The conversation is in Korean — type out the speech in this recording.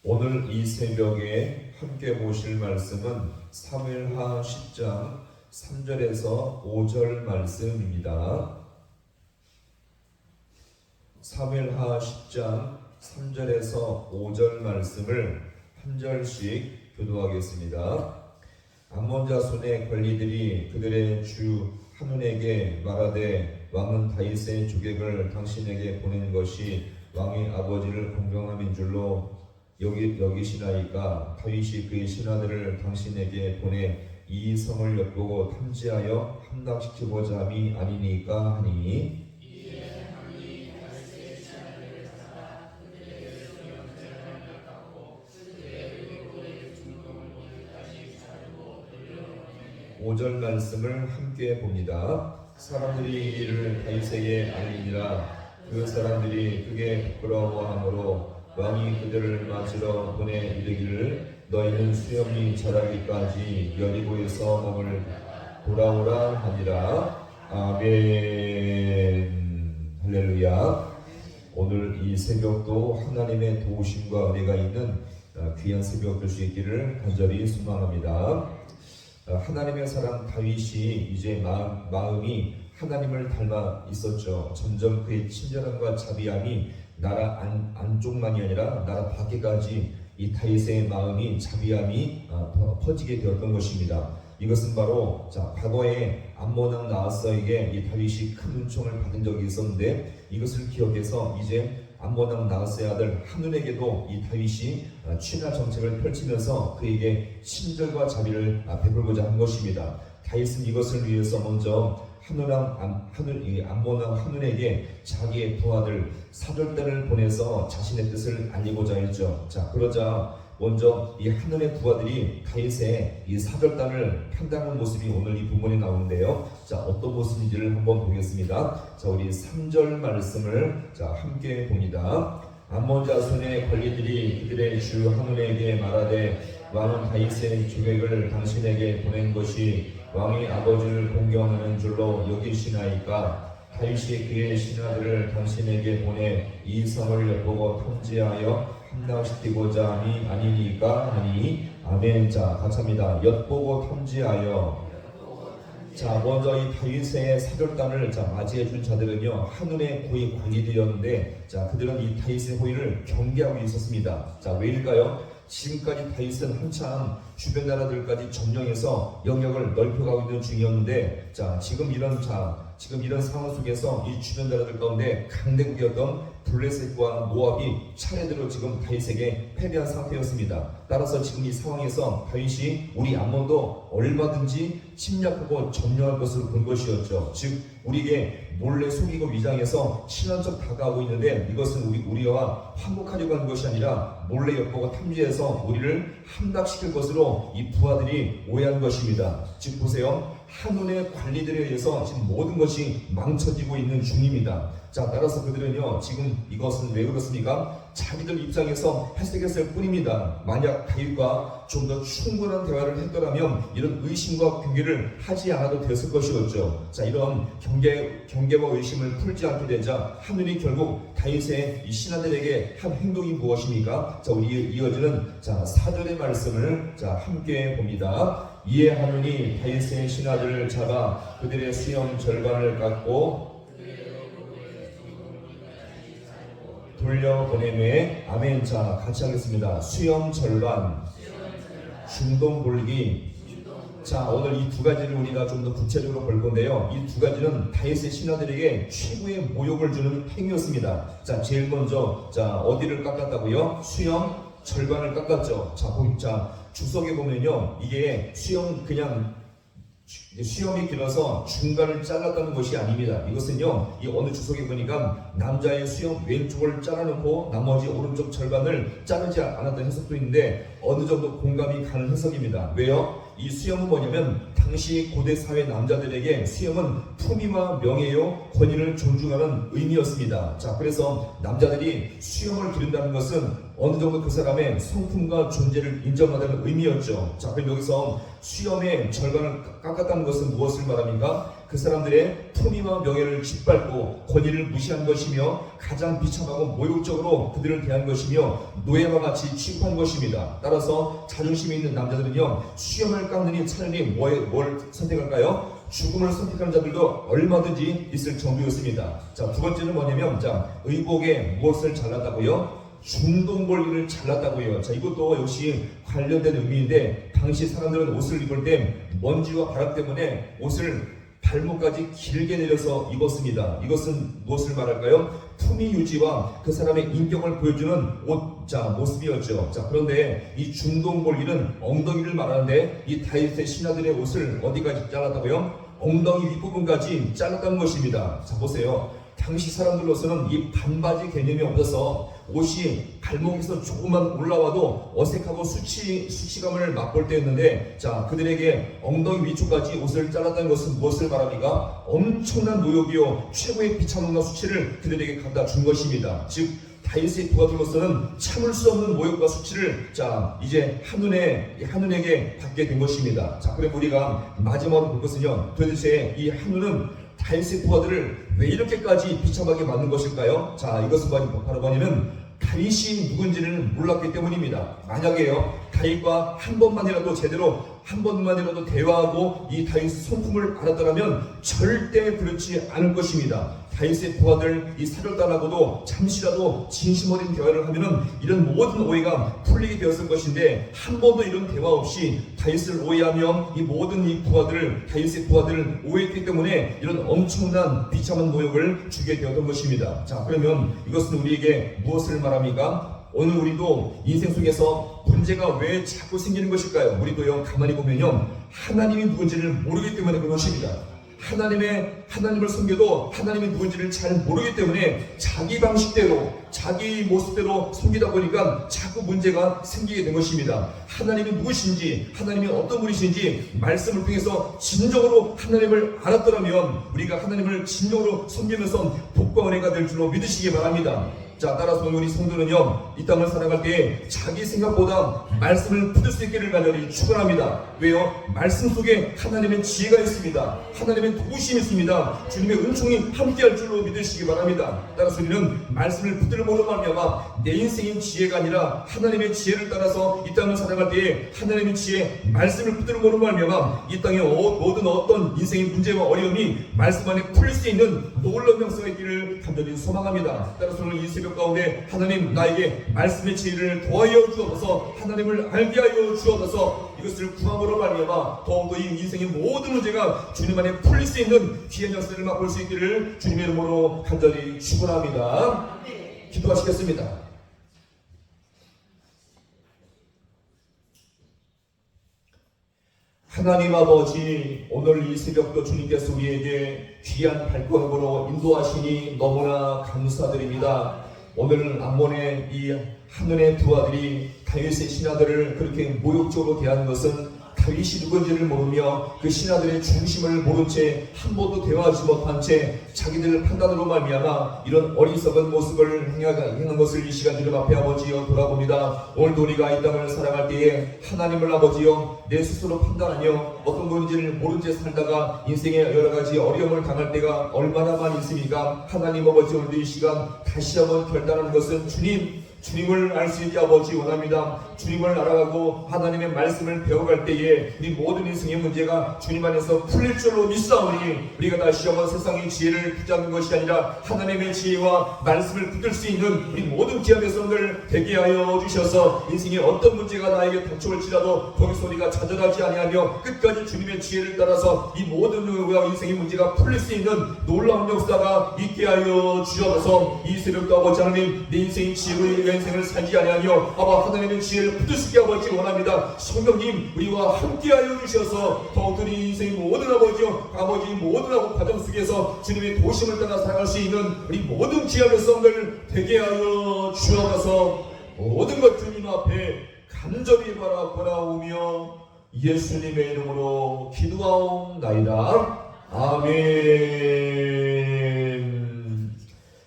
오늘 이 새벽에 함께 보실 말씀은 사무엘하 10장 3절에서 5절 말씀입니다. 사무엘하 10장 3절에서 5절 말씀을 한 절씩 교도하겠습니다. 암몬 자손의 관리들이 그들의 주 한눈에게 말하되 왕은 다윗의 조객을 당신에게 보낸 것이 왕의 아버지를 공경함인 줄로 여기시나이까 다윗이 그의 신하들을 당신에게 보내 이 성을 엿보고 탐지하여 함락시키고자 함이 아니니까 하니 오절 말씀을 함께 봅니다. 사람들이 이를 다윗에게 알리니라. 그 사람들이 그게 부끄러워하므로 왕이 그들을 맞으러 보내 이르기를 너희는 수염이 자라기까지 여리고에서 머물 돌아오라 하니라. 아멘. 할렐루야. 오늘 이 새벽도 하나님의 도우심과 은혜가 있는 귀한 새벽 될 수 있기를 간절히 소망합니다. 하나님의 사람 다윗이 이제 마음이 하나님을 닮아 있었죠. 점점 그의 친절함과 자비함이 나라 안쪽만이 아니라 나라 밖에까지 이 다윗의 마음이 자비함이 퍼지게 되었던 것입니다. 이것은 바로 과거에 암몬 왕 나하스에게 이 다윗이 큰 은총을 받은 적이 있었는데 이것을 기억해서 이제 암몬 왕 나하스의 아들 한눈에게도 이 다윗이 친화 정책을 펼치면서 그에게 친절과 자비를 베풀고자 한 것입니다. 다윗은 이것을 위해서 먼저 암몬 왕 한눈에게 자기의 부하들 사절단을 보내서 자신의 뜻을 알리고자 했죠. 그러자 먼저 이 한눈의 부하들이 다윗의 이 사절단을 판단하는 모습이 오늘 이 본문에 나오는데요. 어떤 모습인지를 한번 보겠습니다. 우리 3절 말씀을 함께 봅니다. 암몬 자손의 관리들이 그들의 주 한눈에게 말하되 왕은 다윗의 조객을 당신에게 보낸 것이 왕의 아버지를 공경하는 줄로 여기시나이까 다윗이 그의 신하들을 당신에게 보내 이 성을 엿보고 탐지하여 함락시키고자 함이 아니니까 하니 아멘. 같이 합니다. 엿보고 탐지하여. 먼저 이 다윗의 사절단을 맞이해 준 자들은요 한눈의 고위 관리들이었는데 그들은 이 다윗의 호의를 경계하고 있었습니다. 왜일까요? 지금까지 다윗은 한참 주변 나라들까지 점령해서 영역을 넓혀가고 있는 중이었는데 지금 이런 상황 속에서 이 주변 나라들 가운데 강대국이었던 블레셋과 모압이 차례대로 지금 다윗에게 패배한 상태였습니다. 따라서 지금 이 상황에서 다윗이 우리 암몬도 얼마든지 침략하고 점령할 것을 본 것이었죠. 즉 우리에게 몰래 속이고 위장해서 신원적 다가오고 있는데 이것은 우리와 환복하려고 하는 것이 아니라 몰래 엿보고 탐지해서 우리를 함락시킬 것으로 이 부하들이 오해한 것입니다. 즉 보세요. 한눈의 관리들에 의해서 지금 모든 것이 망쳐지고 있는 중입니다. 따라서 그들은요 지금 이것은 왜 그렇습니까? 자기들 입장에서 해석했을 뿐입니다. 만약 다윗과 좀 더 충분한 대화를 했더라면 이런 의심과 경계를 하지 않아도 됐을 것이었죠. 이런 경계와 의심을 풀지 않게 되자 하늘이 결국 다윗의 이 신하들에게 한 행동이 무엇입니까? 우리 이어지는 4절의 말씀을 함께 봅니다. 이에 하느니 다윗의 신하들을 잡아 그들의 수염 절반을 깎고 돌려보내매 아멘. 같이 하겠습니다. 수염 절반, 중동 볼기. 오늘 이 두 가지를 우리가 좀 더 구체적으로 볼 건데요. 이 두 가지는 다윗의 신하들에게 최고의 모욕을 주는 행위였습니다. 제일 먼저 어디를 깎았다고요? 수염 절반을 깎았죠. 주석에 보면요 이게 수염이 길어서 중간을 잘랐다는 것이 아닙니다. 이것은요 이 어느 주석에 보니까 남자의 수염 왼쪽을 잘라놓고 나머지 오른쪽 절반을 자르지 않았던 해석도 있는데 어느 정도 공감이 가는 해석입니다. 왜요? 이 수염은 뭐냐면 당시 고대 사회 남자들에게 수염은 품위와 명예요 권위를 존중하는 의미였습니다. 그래서 남자들이 수염을 기른다는 것은 어느 정도 그 사람의 성품과 존재를 인정한다는 의미였죠. 그럼 여기서 수염의 절반을 깎았다는 것은 무엇을 말합니까? 그 사람들의 품위와 명예를 짓밟고 권위를 무시한 것이며 가장 비참하고 모욕적으로 그들을 대한 것이며 노예와 같이 취급한 것입니다. 따라서 자존심이 있는 남자들은요, 수염을 깎느니 차라리 뭘 선택할까요? 죽음을 선택하는 자들도 얼마든지 있을 정도였습니다. 자, 두 번째는 뭐냐면, 의복에 무엇을 잘랐다고요? 중동볼기를 잘랐다고요. 자, 이것도 역시 관련된 의미인데, 당시 사람들은 옷을 입을 때 먼지와 바람 때문에 옷을 발목까지 길게 내려서 입었습니다. 이것은 무엇을 말할까요? 품위 유지와 그 사람의 인격을 보여주는 모습이었죠. 자, 그런데 이 중동볼기는 엉덩이를 말하는데, 이 다윗의 신하들의 옷을 어디까지 잘랐다고요? 엉덩이 윗부분까지 잘랐다는 것입니다. 자, 보세요. 당시 사람들로서는 이 반바지 개념이 없어서 옷이 발목에서 조금만 올라와도 어색하고 수치감을 맛볼 때였는데, 자, 그들에게 엉덩이 위쪽까지 옷을 잘랐다는 것은 무엇을 말합니까? 엄청난 모욕이요, 최고의 비참함과 수치를 그들에게 갖다 준 것입니다. 즉, 다윗의 부하들로서는 참을 수 없는 모욕과 수치를 이제 한눈에게 받게 된 것입니다. 자, 그럼 우리가 마지막으로 볼 것은요, 도대체 이 한눈은 다윗의 부하들을 왜 이렇게까지 비참하게 만든 것일까요? 자, 이것은 바로 뭐냐면 다윗이 누군지를 몰랐기 때문입니다. 만약에요, 다윗과 한 번만이라도 대화하고 이 다윗의 성품을 알았더라면 절대 그렇지 않을 것입니다. 다윗의 부하들 이 사절단하고도 잠시라도 진심 어린 대화를 하면은 이런 모든 오해가 풀리게 되었을 것인데, 한 번도 이런 대화 없이 다윗을 오해하며 이 모든 다윗의 부하들을 오해했기 때문에 이런 엄청난 비참한 모욕을 주게 되었던 것입니다. 자, 그러면 이것은 우리에게 무엇을 말합니까? 오늘 우리도 인생 속에서 문제가 왜 자꾸 생기는 것일까요? 우리도요, 가만히 보면요, 하나님이 누군지를 모르기 때문에 그런 것입니다. 하나님을 섬겨도 하나님이 누군지를 잘 모르기 때문에 자기 방식대로, 자기 모습대로 섬기다 보니까 자꾸 문제가 생기게 된 것입니다. 하나님이 누구신지, 하나님이 어떤 분이신지 말씀을 통해서 진정으로 하나님을 알았더라면 우리가 하나님을 진정으로 섬기면서 복과 은혜가 될 줄로 믿으시기 바랍니다. 자, 따라서 우리 성도는요, 이 땅을 살아갈 때 자기 생각보다 말씀을 붙들 수 있기를 간절히 축원합니다. 왜요? 말씀 속에 하나님의 지혜가 있습니다. 하나님의 도우심이 있습니다. 주님의 은총이 함께할 줄로 믿으시기 바랍니다. 따라서 우리는 말씀을 붙들므로 말미암아 내 인생인 지혜가 아니라 하나님의 지혜를 따라서 이 땅을 살아갈 때에 하나님의 지혜, 말씀을 붙들므로 말미암아 이 땅의 모든 어떤 인생의 문제와 어려움이 말씀 안에 풀릴 수 있는 놀라운 명성이 있기를 간절히 소망합니다. 따라서 오늘 이 새벽 가운데 하나님, 나에게 말씀의 지혜를 더하여 주옵소서, 하나님을 알게 하여 주옵소서, 이것을 구함으로 말미암아 더욱더 이 인생의 모든 문제가 주님 안에 풀릴 수 있는 귀한 역사를 맛볼 수 있기를 주님의 이름으로 간절히 축원합니다. 기도하시겠습니다. 하나님 아버지, 오늘 이 새벽도 주님께서 우리에게 귀한 발걸음으로 인도하시니 너무나 감사드립니다. 오늘 암몬의 이 한눈의 부하들이 다윗의 신하들을 그렇게 모욕적으로 대하는 것은 다윗이 누군지를 모르며 그 신하들의 중심을 모른 채 한 번도 대화하지 못한 채 자기들 판단으로 말미암아 이런 어리석은 모습을 행한 것을 이 시간 주님 앞에 아버지여 돌아봅니다. 오늘도 우리가 이 땅을 살아갈 때에 하나님을 아버지여 내 스스로 판단하며 어떤 건지를 모른 채 살다가 인생의 여러 가지 어려움을 당할 때가 얼마나 많이 있습니까? 하나님 아버지, 오늘도 이 시간 다시 한번 결단하는 것은 주님을 알 수 있게 아버지 원합니다. 주님을 알아가고 하나님의 말씀을 배워갈 때에 우리 모든 인생의 문제가 주님 안에서 풀릴 줄로 믿사오니 우리가 다시 한번 세상의 지혜를 붙잡는 것이 아니라 하나님의 지혜와 말씀을 붙들 수 있는 우리 모든 기업의 손을 되게 하여 주셔서 인생의 어떤 문제가 나에게 닥쳐올지라도 거기서 우리가 좌절하지 아니하며 끝까지 주님의 지혜를 따라서 이 모든 인생의 문제가 풀릴 수 있는 놀라운 역사가 있게 하여 주셔서 이 새벽도 아버지 하나님, 내 인생의 지혜로 인생을 살지 아니하며 아바 하나님의 지혜를 붙드시게 아버지 원합니다. 성령님, 우리와 함께하여 주셔서 더욱더 이 인생의 모든 아버지 모든 과정 속에서 주님의 도심을 따라 살아갈 수 있는 우리 모든 귀한 성들 되게 하여 주옵소서. 모든 것 주님 앞에 간절히 바라오며 예수님의 이름으로 기도하옵나이다. 아멘.